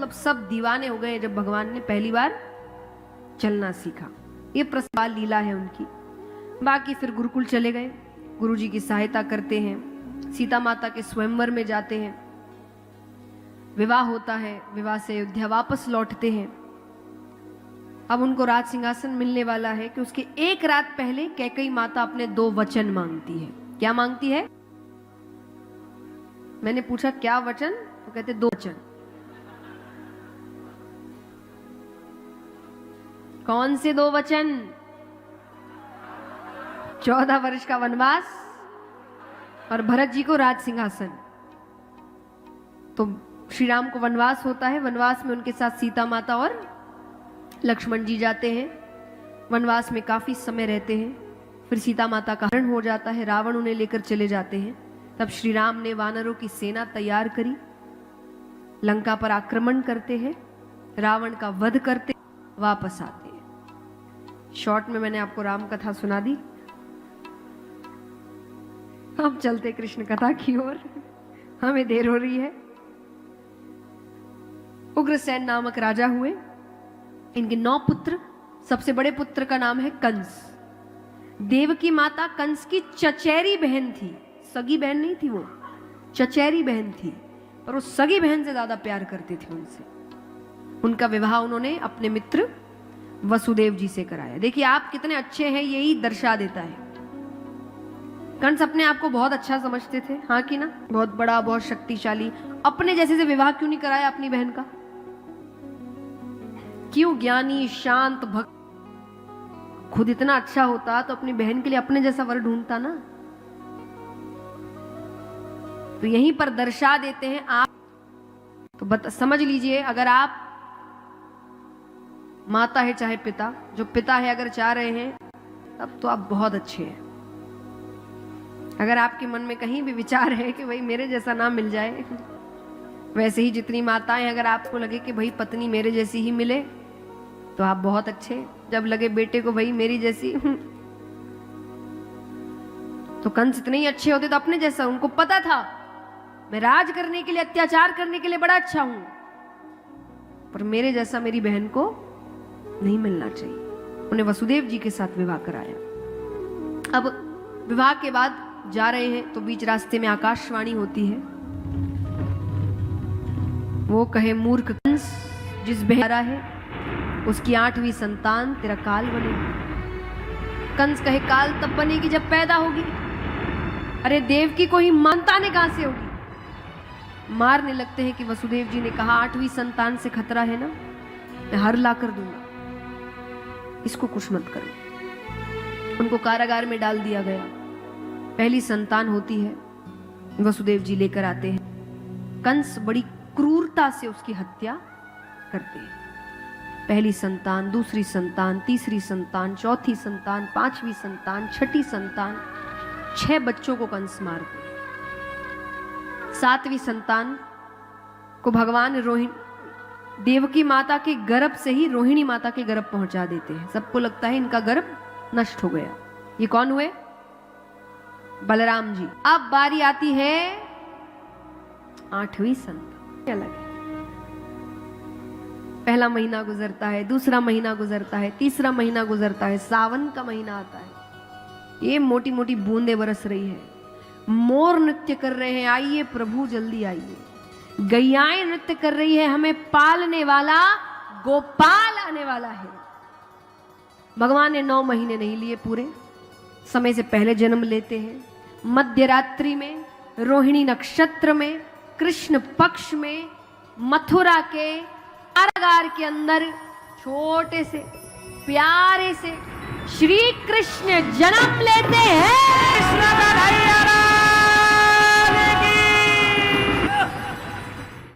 मतलब सब दीवाने हो गए जब भगवान ने पहली बार चलना सीखा। ये प्रसवाल लीला है उनकी। बाकी फिर गुरुकुल चले गए, गुरुजी की सहायता करते हैं, सीता माता के स्वयंवर में जाते हैं, विवाह होता है, विवाह से अयोध्या वापस लौटते हैं। अब उनको राज सिंहासन मिलने वाला है कि उसके एक रात पहले कैकेयी माता अपने 2 वचन मांगती है। क्या मांगती है? मैंने पूछा क्या वचन, तो कहते 2 वचन। कौन से 2 वचन? 14 वर्ष का वनवास और भरत जी को राज सिंहासन। तो श्री राम को वनवास होता है, वनवास में उनके साथ सीता माता और लक्ष्मण जी जाते हैं। वनवास में काफी समय रहते हैं, फिर सीता माता का हरण हो जाता है, रावण उन्हें लेकर चले जाते हैं। तब श्री राम ने वानरों की सेना तैयार करी, लंका पर आक्रमण करते हैं, रावण का वध करते, वापस आते हैं। शॉर्ट में मैंने आपको राम कथा सुना दी। अब चलते कृष्ण कथा की ओर, हमें देर हो रही है। उग्रसेन नामक राजा हुए, इनके 9 पुत्र। सबसे बड़े पुत्र का नाम है कंस। देवकी माता कंस की चचेरी बहन थी, सगी बहन नहीं थी, वो चचेरी बहन थी, पर वो सगी बहन से ज्यादा प्यार करते थे उनसे। उनका विवाह उन्होंने अपने मित्र वसुदेव जी से कराया। देखिए आप कितने अच्छे हैं, यही दर्शा देता है। कंस अपने आप को बहुत अच्छा समझते थे, हाँ कि ना, बहुत बड़ा, बहुत शक्तिशाली। अपने जैसे से विवाह क्यों नहीं कराया अपनी बहन का? क्यों? ज्ञानी, शांत, भक्त, खुद इतना अच्छा होता तो अपनी बहन के लिए अपने जैसा वर ढूंढता ना। तो यहीं पर दर्शा देते हैं आप। तो समझ लीजिए, अगर आप माता है चाहे पिता, जो पिता है अगर चाह रहे हैं तब तो आप बहुत अच्छे हैं। अगर आपके मन में कहीं भी विचार है कि भाई मेरे जैसा ना मिल जाए, वैसे ही जितनी माताएं, अगर आपको लगे कि भाई पत्नी मेरे जैसी ही मिले तो आप बहुत अच्छे। जब लगे बेटे को भाई मेरी जैसी, तो कंस इतने ही अच्छे होते तो अपने जैसा। उनको पता था मैं राज करने के लिए, अत्याचार करने के लिए बड़ा अच्छा हूं, पर मेरे जैसा मेरी बहन को नहीं मिलना चाहिए। उन्हें वसुदेव जी के साथ विवाह कराया। अब विवाह के बाद जा रहे हैं तो बीच रास्ते में आकाशवाणी होती है। वो कहे मूर्ख कंस, जिस बहरा है उसकी 8वीं संतान तेरा काल बनेगी। कंस कहे काल तब बनेगी जब पैदा होगी। अरे देवकी को ही संतानें कहां से होगी? मारने लगते हैं कि वसुदेव जी ने कहा 8वीं संतान से खतरा है ना, मैं हर ला कर दूंगा, इसको कुछ मत करो। उनको कारागार में डाल दिया गया। पहली संतान होती है, वसुदेव जी लेकर आते हैं। कंस बड़ी क्रूरता से उसकी हत्या करते हैं। पहली संतान, दूसरी संतान, तीसरी संतान, चौथी संतान, 5वीं संतान, 6ठी संतान, 6 बच्चों को कंस मारते हैं। 7वीं संतान को भगवान देवकी माता के गर्भ से ही रोहिणी माता के गर्भ पहुंचा देते हैं। सबको लगता है इनका गर्भ नष्ट हो गया। ये कौन हुए? बलराम जी। अब बारी आती है 8वीं संतान। अलग है। पहला महीना गुजरता है, दूसरा महीना गुजरता है, तीसरा महीना गुजरता है, सावन का महीना आता है। ये मोटी मोटी बूंदें बरस रही है। मोर नृत्य कर रहे हैं, आइए प्रभु जल्दी आइए। गैयाएं नृत्य कर रही है, हमें पालने वाला गोपाल आने वाला है। भगवान ने 9 महीने नहीं लिए पूरे, समय से पहले जन्म लेते हैं। मध्य रात्रि में, रोहिणी नक्षत्र में, कृष्ण पक्ष में, मथुरा के कारागार के अंदर छोटे से प्यारे से श्री कृष्ण जन्म लेते हैं।